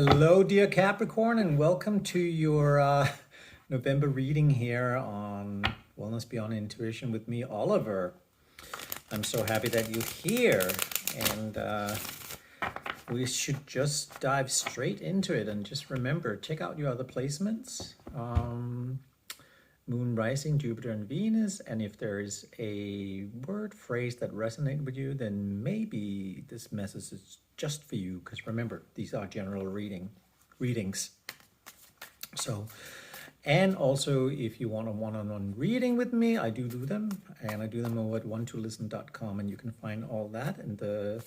Hello, dear Capricorn, and welcome to your November reading here on Wellness Beyond Intuition with me, Oliver. I'm so happy that you're here, and we should just dive straight into it. And just remember, check out your other placements, Moon, Rising, Jupiter, and Venus. And if there is a word, phrase that resonates with you, then maybe this message is just for you, because remember, these are general readings. So, and also if you want a one-on-one reading with me, I do them, and I do them over at one2listen.com, and you can find all that in the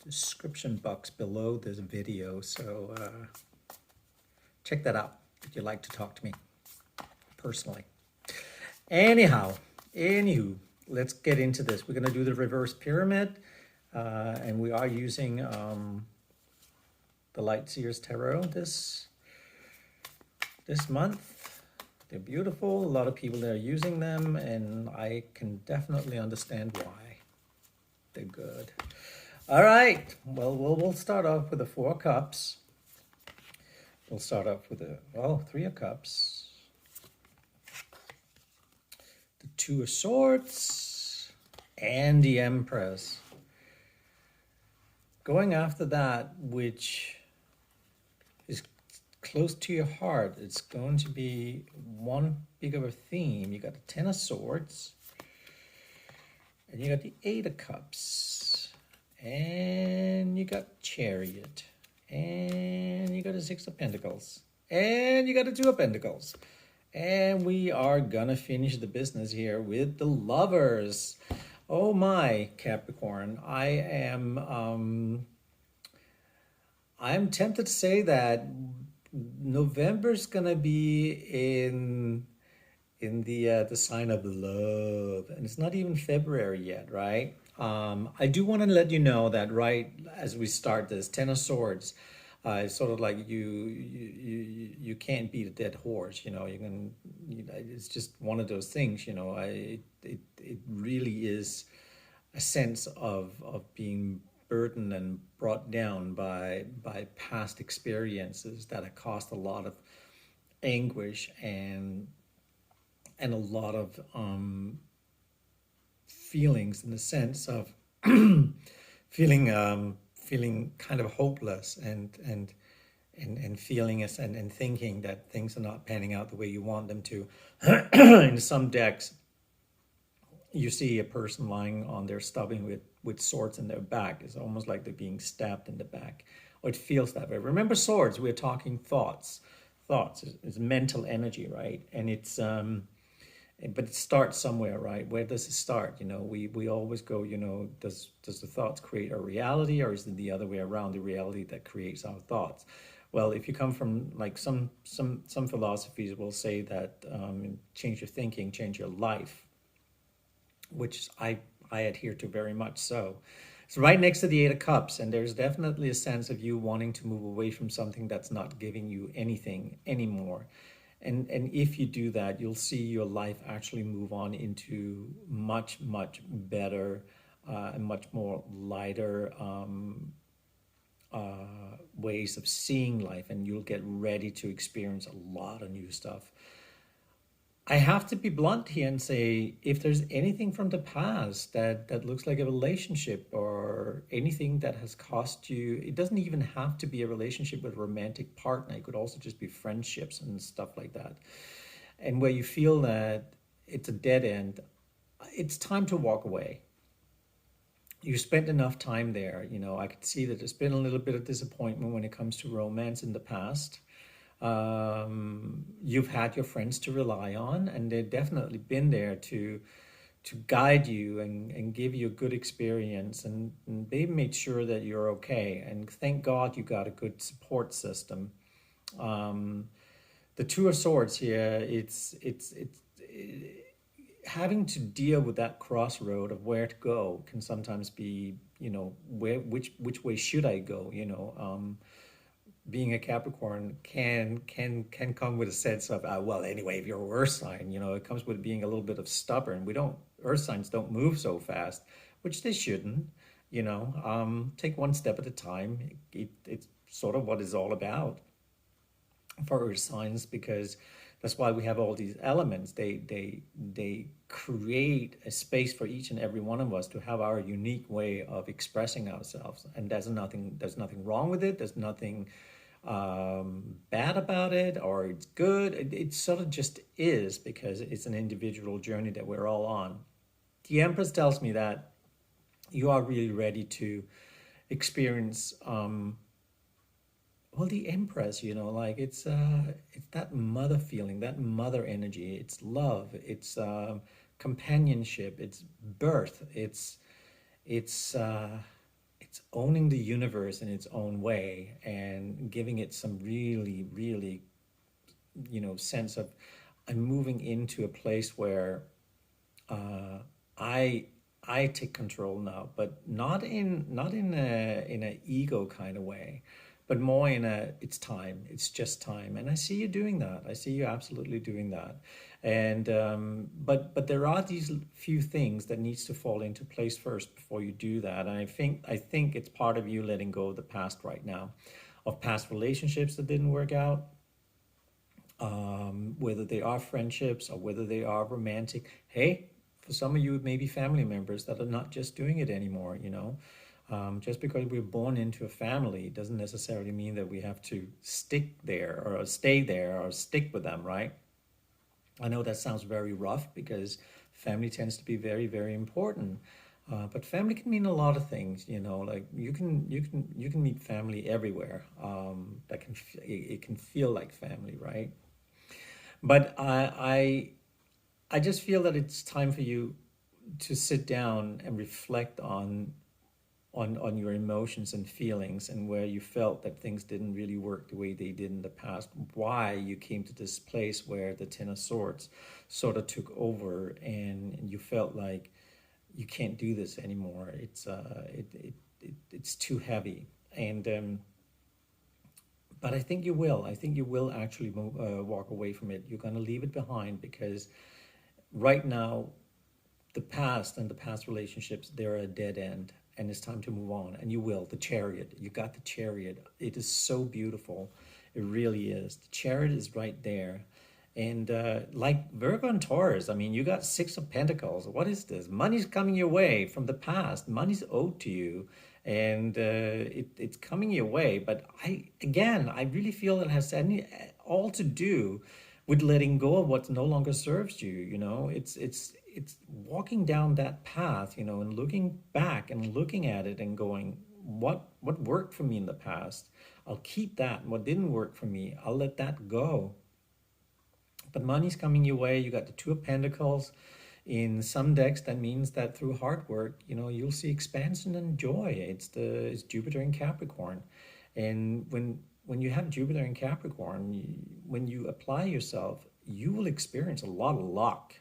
description box below this video. So check that out if you'd like to talk to me personally. Anywho, let's get into this. We're going to do the reverse pyramid. And we are using the Light Seers Tarot this month. They're beautiful. A lot of people are using them, and I can definitely understand why. They're good. All right. Well, we'll start off with the Four of Cups. We'll start off with the Three of Cups, the Two of Swords, and the Empress. Going after that which is close to your heart, it's going to be one big of a theme. You got the Ten of Swords, and you got the Eight of Cups, and you got Chariot, and you got the Six of Pentacles, and you got the Two of Pentacles. And we are gonna finish the business here with the Lovers. Oh my, Capricorn, I'm tempted to say that November's gonna be in the sign of love, and it's not even February yet, right? I do want to let you know that right as we start this, Ten of Swords, it's sort of like you can't beat a dead horse, you know. It's just one of those things, you know. It really is a sense of being burdened and brought down by past experiences that have caused a lot of anguish and a lot of feelings, in the sense of feeling kind of hopeless and feeling and thinking that things are not panning out the way you want them to. In some decks, you see a person lying on their stubbing with swords in their back. It's almost like they're being stabbed in the back, or it feels that way. Remember, swords, we're talking thoughts. Thoughts is mental energy, right? And it's but it starts somewhere, right? Where does it start? You know, we always go, you know, does the thoughts create our reality, or is it the other way around, the reality that creates our thoughts? Well, if you come from like some philosophies will say that change your thinking, change your life, which I adhere to very much so. It's right next to the Eight of Cups, and there's definitely a sense of you wanting to move away from something that's not giving you anything anymore. And if you do that, you'll see your life actually move on into much, much better and much more lighter ways of seeing life, and you'll get ready to experience a lot of new stuff. I have to be blunt here and say, if there's anything from the past that looks like a relationship or anything that has cost you, it doesn't even have to be a relationship with a romantic partner. It could also just be friendships and stuff like that. And where you feel that it's a dead end, it's time to walk away. You spent enough time there. You know, I could see that there's been a little bit of disappointment when it comes to romance in the past. You've had your friends to rely on, and they've definitely been there to guide you and give you a good experience, and they made sure that you're okay. And thank God you got a good support system. The Two of Swords here, it's having to deal with that crossroad of where to go can sometimes be, you know, which way should I go, you know. Being a Capricorn can come with a sense of, well, anyway, if you're an earth sign, you know, it comes with being a little bit of stubborn. Earth signs don't move so fast, which they shouldn't, you know. Take one step at a time. It's sort of what it's all about for earth signs, because that's why we have all these elements. They create a space for each and every one of us to have our unique way of expressing ourselves, and there's nothing wrong with it. There's nothing bad about it, or it's good. It sort of just is, because it's an individual journey that we're all on. The Empress tells me that you are really ready to experience well, the Empress, like it's that mother feeling, that mother energy. It's love, it's companionship, it's birth, it's it's owning the universe in its own way and giving it some really, really, sense of, I'm moving into a place where uh, I I take control now, but not in a ego kind of way, but more in a, it's time, it's just time. And I see you doing that. I see you absolutely doing that. And but there are these few things that needs to fall into place first before you do that. And I think it's part of you letting go of the past right now, of past relationships that didn't work out, whether they are friendships or whether they are romantic. Hey, for some of you, it may be family members that are not just doing it anymore. Just because we're born into a family doesn't necessarily mean that we have to stick there or stay there or stick with them, right? I know that sounds very rough because family tends to be very, very important. But family can mean a lot of things. Like you can meet family everywhere. It can feel like family, right? But I just feel that it's time for you to sit down and reflect on your emotions and feelings, and where you felt that things didn't really work the way they did in the past, why you came to this place where the Ten of Swords sort of took over, and you felt like you can't do this anymore. It's too heavy. And but I think you will. I think you will actually walk away from it. You're going to leave it behind, because right now the past and the past relationships, they're a dead end, and it's time to move on. And you will. The Chariot, you got the Chariot. It is so beautiful. It really is. The Chariot is right there. And like Virgo and Taurus, I mean, you got Six of Pentacles. What is this? Money's coming your way from the past. Money's owed to you, and it's coming your way. But I really feel it has all to do with letting go of what no longer serves you. It's walking down that path, and looking back and looking at it and going, what worked for me in the past? I'll keep that. What didn't work for me, I'll let that go. But money's coming your way. You got the Two of Pentacles. In some decks, that means that through hard work, you'll see expansion and joy. It's Jupiter in Capricorn, and when you have Jupiter in Capricorn, when you apply yourself, you will experience a lot of luck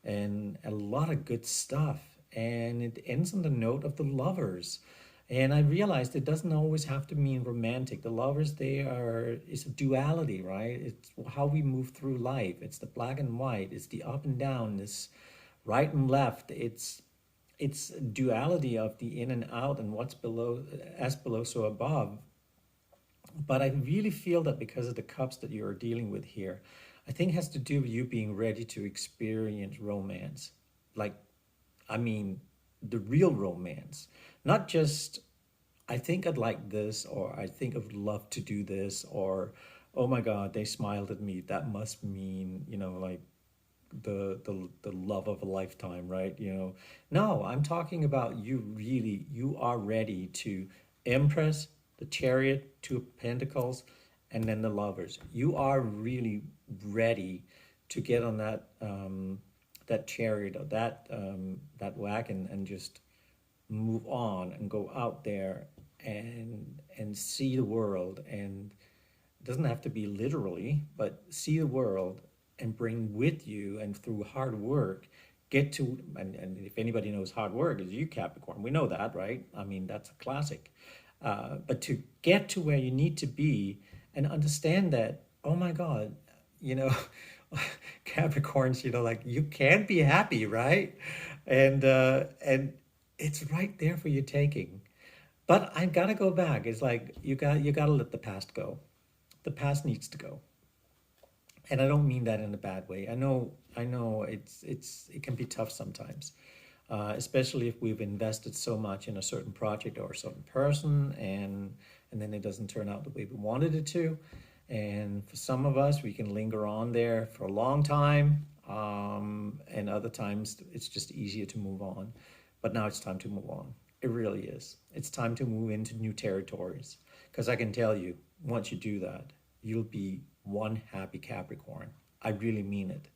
and a lot of good stuff. And it ends on the note of the Lovers. And I realized it doesn't always have to mean romantic. The Lovers, it's a duality, right? It's how we move through life. It's the black and white. It's the up and down. It's right and left. It's duality of the in and out, and what's below, as below, so above. But I really feel that because of the cups that you're dealing with here, I think it has to do with you being ready to experience romance. Like, I mean, the real romance. Not just, I think I'd like this, or I think I would love to do this, or, oh my God, they smiled at me. That must mean, like the love of a lifetime, right? No, I'm talking about you are ready to Empress, the Chariot, Two of Pentacles, and then the Lovers. You are really ready to get on that chariot, or that wagon, and just move on and go out there and see the world. And it doesn't have to be literally, but see the world and bring with you, and through hard work, get to, and if anybody knows hard work, is you, Capricorn. We know that, right? I mean, that's a classic. But to get to where you need to be, and understand that, oh my God, you know, Capricorns, like, you can be happy, right? And it's right there for you taking. But I gotta go back. It's like you gotta let the past go. The past needs to go. And I don't mean that in a bad way. I know it can be tough sometimes, especially if we've invested so much in a certain project or a certain person, and then it doesn't turn out the way we wanted it to. And for some of us, we can linger on there for a long time, and other times it's just easier to move on. But now it's time to move on. It really is. It's time to move into new territories. Because I can tell you, once you do that, you'll be one happy Capricorn. I really mean it.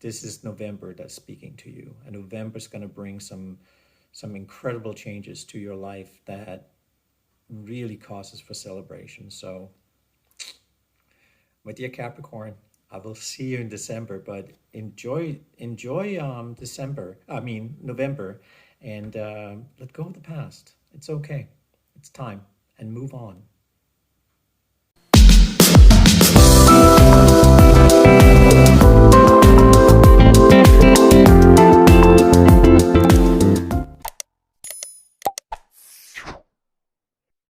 This is November that's speaking to you, and November is going to bring some incredible changes to your life that really causes for celebration. So, my dear Capricorn, I will see you in December, but enjoy December. I mean November, and let go of the past. It's okay. It's time, and move on.